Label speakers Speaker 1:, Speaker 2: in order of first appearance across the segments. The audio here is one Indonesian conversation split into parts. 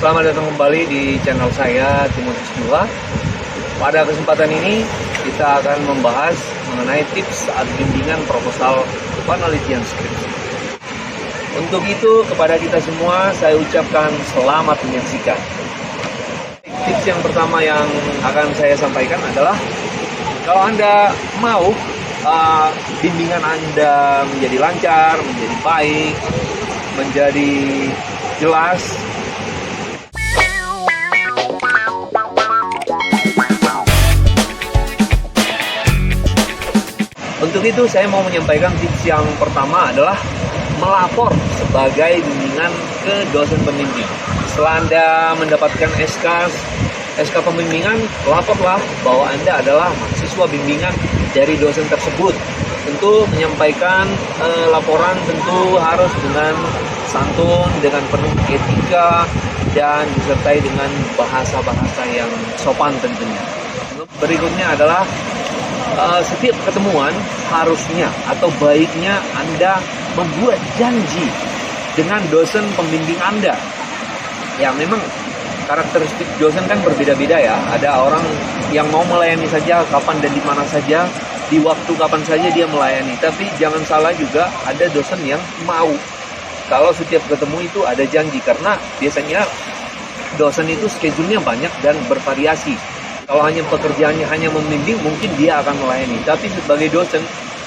Speaker 1: Selamat datang kembali di channel saya, Timotius 2. Pada kesempatan ini kita akan membahas mengenai tips saat bimbingan proposal penelitian skripsi. Untuk itu kepada kita semua saya ucapkan selamat menyaksikan. Tips yang pertama yang akan saya sampaikan adalah kalau Anda mau bimbingan Anda menjadi lancar, menjadi baik, menjadi jelas, untuk itu saya mau menyampaikan tips yang pertama adalah melapor sebagai bimbingan ke dosen pembimbing. Setelah Anda mendapatkan SK pembimbingan, laporlah bahwa Anda adalah mahasiswa bimbingan dari dosen tersebut. Tentu menyampaikan laporan tentu harus dengan santun, dengan penuh etika, dan disertai dengan bahasa-bahasa yang sopan tentunya. Berikutnya adalah setiap ketemuan harusnya atau baiknya Anda membuat janji dengan dosen pembimbing Anda. Ya memang karakteristik dosen kan berbeda-beda ya. Ada orang yang mau melayani saja kapan dan di mana saja, di waktu kapan saja dia melayani. Tapi jangan salah juga, ada dosen yang mau kalau setiap ketemu itu ada janji, karena biasanya dosen itu schedule-nya banyak dan bervariasi. Kalau hanya pekerjaannya hanya membimbing, mungkin dia akan melayani. Tapi sebagai dosen,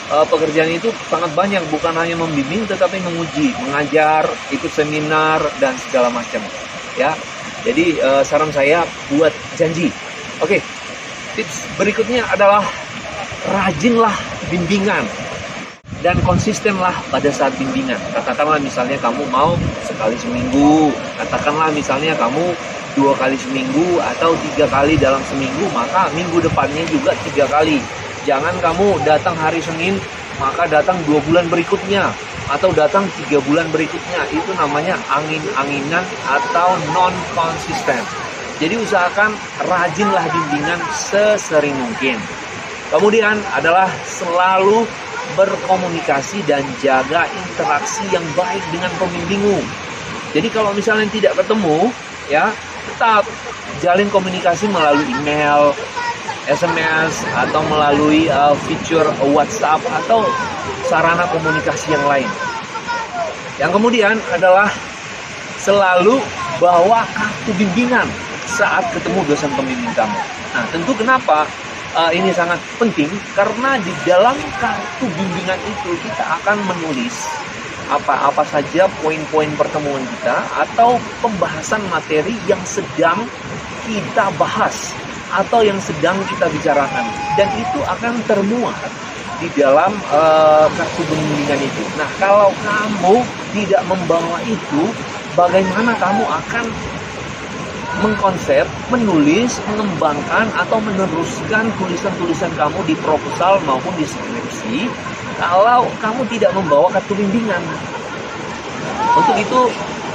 Speaker 1: pekerjaan itu sangat banyak, bukan hanya membimbing, tetapi menguji, mengajar, ikut seminar dan segala macam. Ya, jadi saran saya buat janji. Oke, tips berikutnya adalah rajinlah bimbingan dan konsistenlah pada saat bimbingan. Katakanlah misalnya kamu mau sekali seminggu, katakanlah misalnya kamu 2 kali seminggu atau 3 kali dalam seminggu, maka minggu depannya juga 3 kali. Jangan kamu datang hari Senin, maka datang 2 bulan berikutnya, atau datang 3 bulan berikutnya. Itu namanya angin-anginan atau non-konsisten. Jadi usahakan rajinlah bimbingan sesering mungkin. Kemudian adalah selalu berkomunikasi dan jaga interaksi yang baik dengan pembimbingmu. Jadi kalau misalnya tidak ketemu, ya tetap jalin komunikasi melalui email, SMS, atau melalui fitur WhatsApp atau sarana komunikasi yang lain. Yang kemudian adalah selalu bawa kartu bimbingan saat ketemu dosen pembimbing kamu. Nah, tentu kenapa ini sangat penting, karena di dalam kartu bimbingan itu kita akan menulis apa saja poin-poin pertemuan kita atau pembahasan materi yang sedang kita bahas atau yang sedang kita bicarakan, dan itu akan termuat di dalam kartu bimbingan itu. Nah, kalau kamu tidak membawa itu, bagaimana kamu akan mengkonsep, menulis, mengembangkan atau meneruskan tulisan-tulisan kamu di proposal maupun di skripsi kalau kamu tidak membawa kartu bimbingan? Untuk itu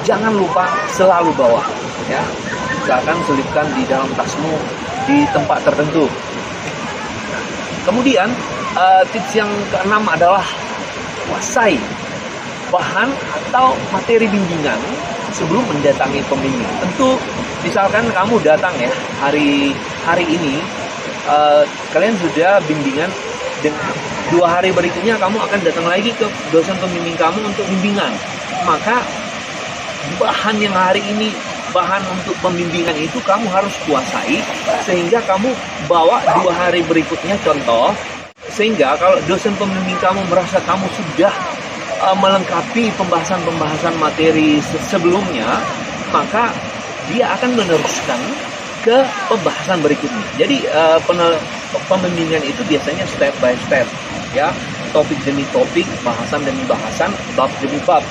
Speaker 1: jangan lupa selalu bawa, ya. Usahakan selipkan di dalam tasmu di tempat tertentu. Kemudian tips yang keenam adalah kuasai bahan atau materi bimbingan sebelum mendatangi pembimbing. Tentu misalkan kamu datang ya hari ini, kalian sudah bimbingan, dan 2 hari berikutnya kamu akan datang lagi ke dosen pembimbing kamu untuk bimbingan. Maka bahan yang hari ini, bahan untuk pembimbingan itu kamu harus kuasai, sehingga kamu bawa 2 hari berikutnya contoh, sehingga kalau dosen pembimbing kamu merasa kamu sudah melengkapi pembahasan materi sebelumnya, maka dia akan meneruskan ke pembahasan berikutnya. Jadi pembimbingan itu biasanya step by step, ya, topik demi topik, bahasan demi bahasan, bab demi bab.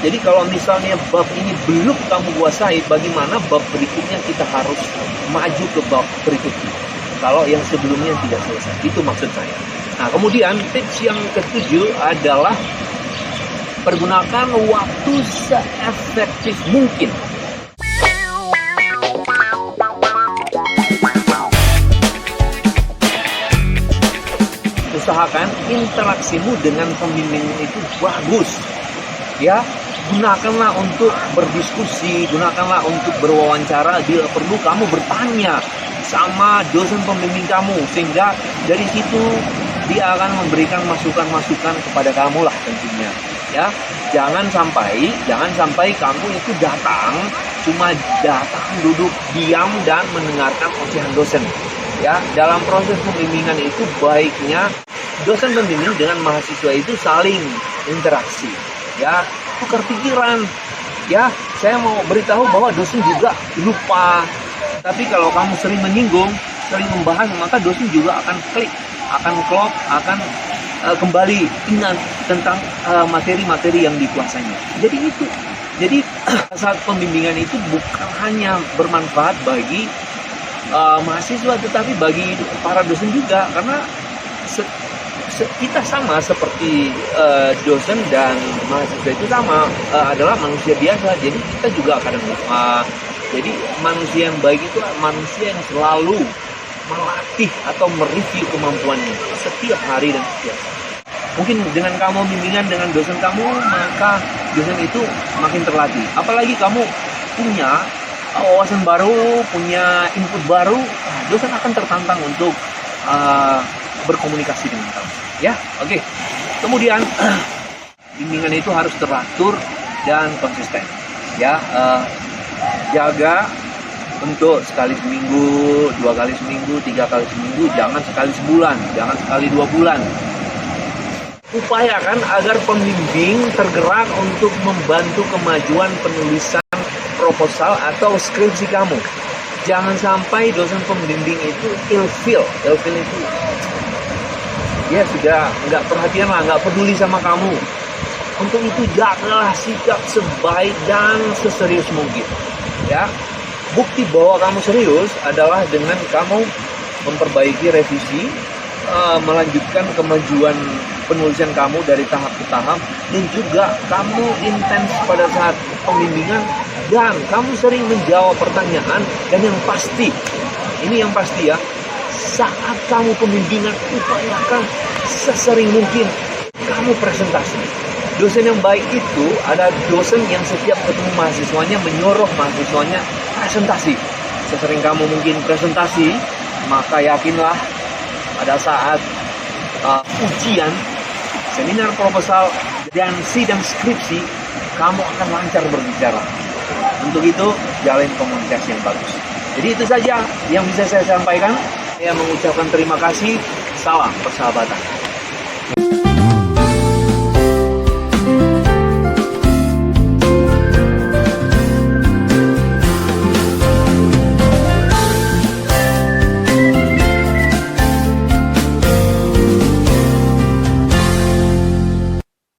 Speaker 1: Jadi kalau misalnya bab ini belum kamu kuasai, bagaimana bab berikutnya kita harus maju ke bab berikutnya kalau yang sebelumnya tidak selesai. Itu maksud saya. Nah, kemudian tips yang ketujuh adalah pergunakan waktu seefektif mungkin. usahakan interaksimu dengan pembimbing itu bagus, ya, gunakanlah untuk berdiskusi, gunakanlah untuk berwawancara, bila perlu kamu bertanya sama dosen pembimbing kamu, sehingga dari situ dia akan memberikan masukan-masukan kepada kamu lah tentunya. Ya, jangan sampai kamu itu cuma datang duduk diam dan mendengarkan ocehan dosen. Ya, dalam proses pembimbingan itu baiknya dosen pembimbing dengan mahasiswa itu saling interaksi, ya, tukar pikiran. Ya, saya mau beritahu bahwa dosen juga lupa. Tapi kalau kamu sering menyinggung, sering membahas, maka dosen juga akan kembali ingat tentang materi-materi yang dikuasainya. Jadi saat pembimbingan itu bukan hanya bermanfaat bagi mahasiswa, tetapi bagi para dosen juga, karena kita sama seperti dosen dan mahasiswa itu sama, adalah manusia biasa. Jadi kita juga kadang lupa. Jadi manusia yang baik itu manusia yang selalu melatih atau mereview kemampuannya setiap hari dan setiap saat. Mungkin dengan kamu bimbingan dengan dosen kamu, maka dosen itu makin terlatih. Apalagi kamu punya wawasan baru, punya input baru, dosen akan tertantang untuk berkomunikasi dengan kamu. Ya, oke. Kemudian bimbingan itu harus teratur dan konsisten. Ya, jaga untuk sekali seminggu, 2 kali seminggu, 3 kali seminggu, jangan sekali sebulan, jangan sekali 2 bulan. Upayakan agar pembimbing tergerak untuk membantu kemajuan penulisan proposal atau skripsi kamu. Jangan sampai dosen pembimbing itu ilfil itu ya sudah nggak perhatian lah, nggak peduli sama kamu. Untuk itu jagalah sikap sebaik dan seserius mungkin. Ya, bukti bahwa kamu serius adalah dengan kamu memperbaiki revisi, melanjutkan kemajuan penulisan kamu dari tahap ke tahap, dan juga kamu intens pada saat pembimbingan, dan kamu sering menjawab pertanyaan. Dan yang pasti, ini yang pasti ya, saat kamu pembimbingan, upayakan sesering mungkin kamu presentasi. Dosen yang baik itu ada dosen yang setiap ketemu mahasiswanya menyuruh mahasiswanya presentasi. Sesering kamu mungkin presentasi, maka yakinlah pada saat ujian, seminar proposal, dan sidang skripsi, kamu akan lancar berbicara. Untuk itu, jalin komunikasi yang bagus. Jadi itu saja yang bisa saya sampaikan. Saya mengucapkan terima kasih. Salam persahabatan.